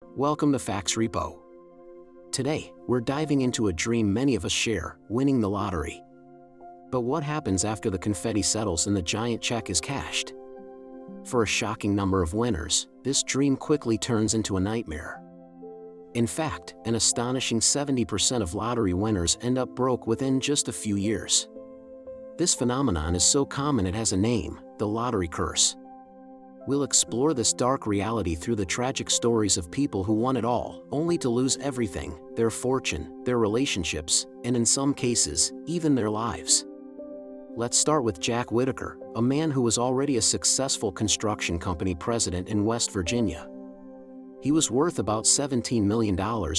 Welcome to Facts Repo. Today, we're diving into a dream many of us share, winning the lottery. But what happens after the confetti settles and the giant check is cashed? For a shocking number of winners, this dream quickly turns into a nightmare. In fact, an astonishing 70% of lottery winners end up broke within just a few years. This phenomenon is so common it has a name: the lottery curse. We'll explore this dark reality through the tragic stories of people who won it all, only to lose everything: their fortune, their relationships, and in some cases, even their lives. Let's start with Jack Whittaker, a man who was already a successful construction company president in West Virginia. He was worth about $17 million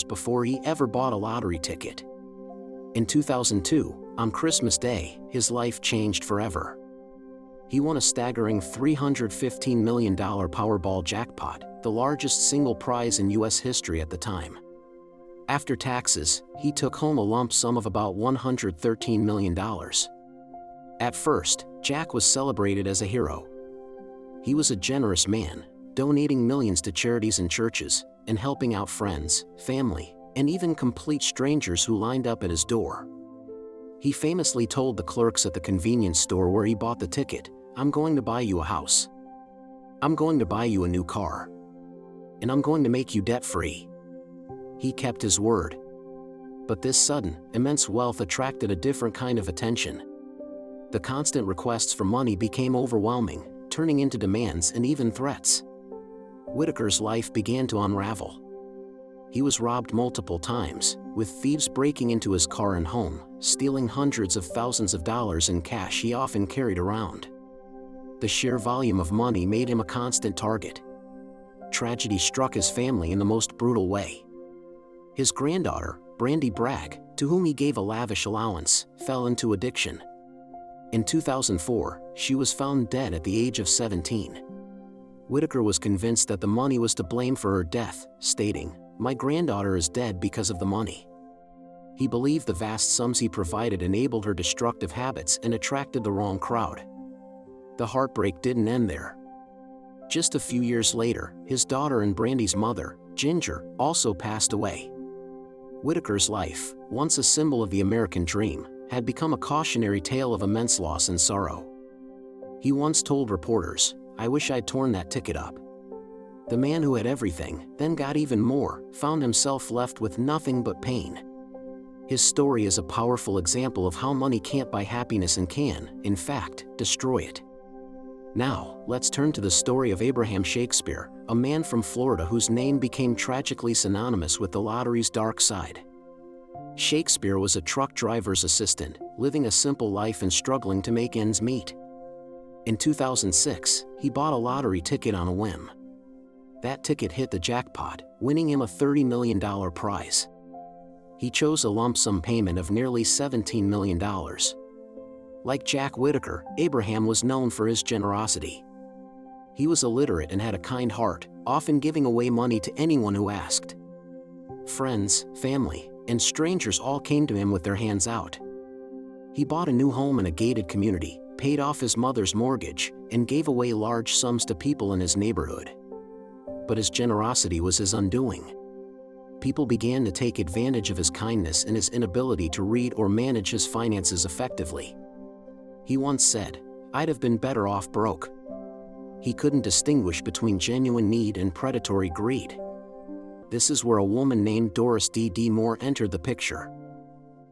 before he ever bought a lottery ticket. In 2002, on Christmas Day, his life changed forever. He won a staggering $315 million Powerball jackpot, the largest single prize in U.S. history at the time. After taxes, he took home a lump sum of about $113 million. At first, Jack was celebrated as a hero. He was a generous man, donating millions to charities and churches, and helping out friends, family, and even complete strangers who lined up at his door. He famously told the clerks at the convenience store where he bought the ticket, "I'm going to buy you a house. I'm going to buy you a new car. And I'm going to make you debt-free." He kept his word. But this sudden, immense wealth attracted a different kind of attention. The constant requests for money became overwhelming, turning into demands and even threats. Whittaker's life began to unravel. He was robbed multiple times, with thieves breaking into his car and home, stealing hundreds of thousands of dollars in cash he often carried around. The sheer volume of money made him a constant target. Tragedy struck his family in the most brutal way. His granddaughter, Brandy Bragg, to whom he gave a lavish allowance, fell into addiction. In 2004, she was found dead at the age of 17. Whittaker was convinced that the money was to blame for her death, stating, "My granddaughter is dead because of the money." He believed the vast sums he provided enabled her destructive habits and attracted the wrong crowd. The heartbreak didn't end there. Just a few years later, his daughter and Brandy's mother, Ginger, also passed away. Whittaker's life, once a symbol of the American dream, had become a cautionary tale of immense loss and sorrow. He once told reporters, "I wish I'd torn that ticket up." The man who had everything, then got even more, found himself left with nothing but pain. His story is a powerful example of how money can't buy happiness and can, in fact, destroy it. Now, let's turn to the story of Abraham Shakespeare, a man from Florida whose name became tragically synonymous with the lottery's dark side. Shakespeare was a truck driver's assistant, living a simple life and struggling to make ends meet. In 2006, he bought a lottery ticket on a whim. That ticket hit the jackpot, winning him a $30 million prize. He chose a lump sum payment of nearly $17 million. Like Jack Whittaker, Abraham was known for his generosity. He was illiterate and had a kind heart, often giving away money to anyone who asked. Friends, family, and strangers all came to him with their hands out. He bought a new home in a gated community, paid off his mother's mortgage, and gave away large sums to people in his neighborhood. But his generosity was his undoing. People began to take advantage of his kindness and his inability to read or manage his finances effectively. He once said, "I'd have been better off broke." He couldn't distinguish between genuine need and predatory greed. This is where a woman named Doris D. Moore entered the picture.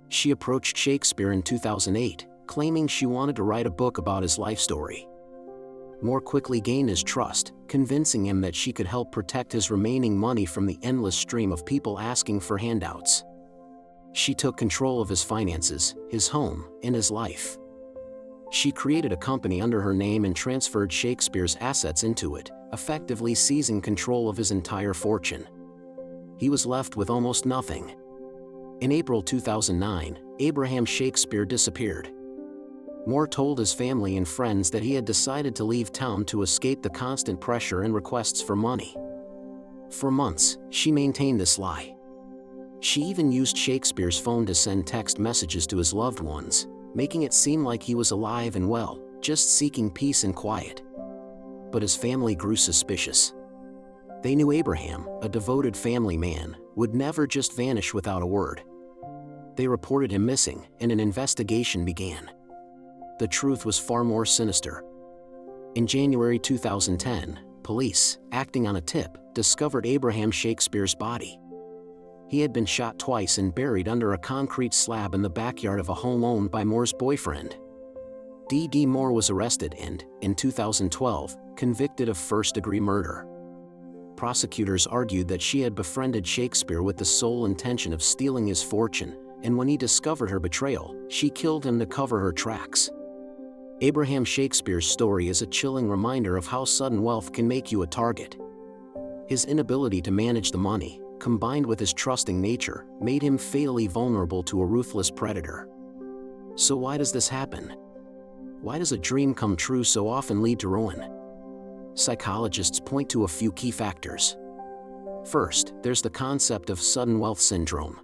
She approached Shakespeare in 2008, claiming she wanted to write a book about his life story. Moore quickly gained his trust, convincing him that she could help protect his remaining money from the endless stream of people asking for handouts. She took control of his finances, his home, and his life. She created a company under her name and transferred Shakespeare's assets into it, effectively seizing control of his entire fortune. He was left with almost nothing. In April 2009, Abraham Shakespeare disappeared. Moore told his family and friends that he had decided to leave town to escape the constant pressure and requests for money. For months, she maintained this lie. She even used Shakespeare's phone to send text messages to his loved ones, making it seem like he was alive and well, just seeking peace and quiet. But his family grew suspicious. They knew Abraham, a devoted family man, would never just vanish without a word. They reported him missing, and an investigation began. The truth was far more sinister. In January 2010, police, acting on a tip, discovered Abraham Shakespeare's body. He had been shot twice and buried under a concrete slab in the backyard of a home owned by Moore's boyfriend. D.D. Moore was arrested and, in 2012, convicted of first-degree murder. Prosecutors argued that she had befriended Shakespeare with the sole intention of stealing his fortune, and when he discovered her betrayal, she killed him to cover her tracks. Abraham Shakespeare's story is a chilling reminder of how sudden wealth can make you a target. His inability to manage the money, combined with his trusting nature, made him fatally vulnerable to a ruthless predator. So why does this happen? Why does a dream come true so often lead to ruin? Psychologists point to a few key factors. First, there's the concept of sudden wealth syndrome.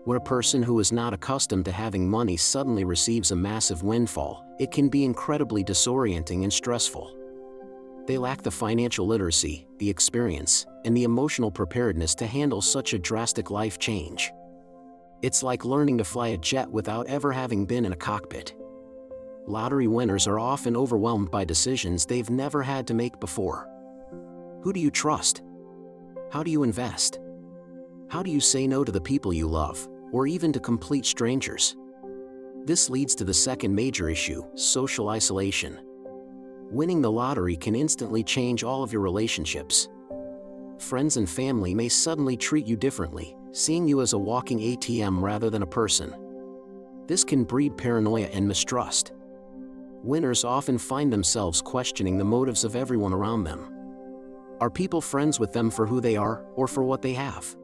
When a person who is not accustomed to having money suddenly receives a massive windfall, it can be incredibly disorienting and stressful. They lack the financial literacy, the experience, and the emotional preparedness to handle such a drastic life change. It's like learning to fly a jet without ever having been in a cockpit. Lottery winners are often overwhelmed by decisions they've never had to make before. Who do you trust? How do you invest? How do you say no to the people you love, or even to complete strangers? This leads to the second major issue, social isolation. Winning the lottery can instantly change all of your relationships. Friends and family may suddenly treat you differently, seeing you as a walking ATM rather than a person. This can breed paranoia and mistrust. Winners often find themselves questioning the motives of everyone around them. Are people friends with them for who they are, or for what they have?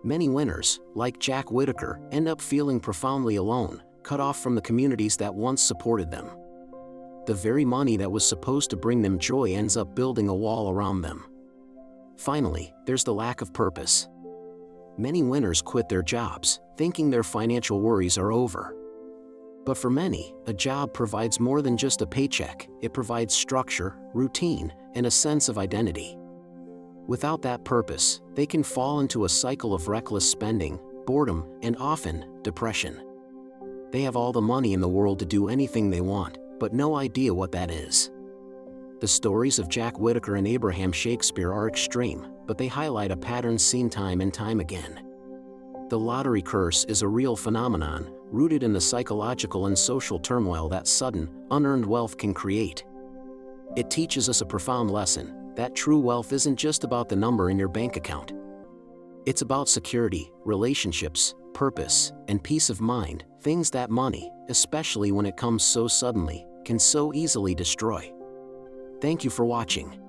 Many winners, like Jack Whittaker, end up feeling profoundly alone, cut off from the communities that once supported them. The very money that was supposed to bring them joy ends up building a wall around them. Finally, there's the lack of purpose. Many winners quit their jobs, thinking their financial worries are over. But for many, a job provides more than just a paycheck. It provides structure, routine, and a sense of identity. Without that purpose, they can fall into a cycle of reckless spending, boredom, and often, depression. They have all the money in the world to do anything they want, but no idea what that is. The stories of Jack Whittaker and Abraham Shakespeare are extreme, but they highlight a pattern seen time and time again. The lottery curse is a real phenomenon, rooted in the psychological and social turmoil that sudden, unearned wealth can create. It teaches us a profound lesson, that true wealth isn't just about the number in your bank account. It's about security, relationships, purpose, and peace of mind, things that money, especially when it comes so suddenly, can so easily destroy. Thank you for watching.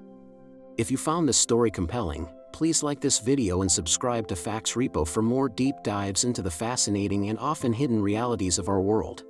If you found this story compelling, please like this video and subscribe to Facts Repo for more deep dives into the fascinating and often hidden realities of our world.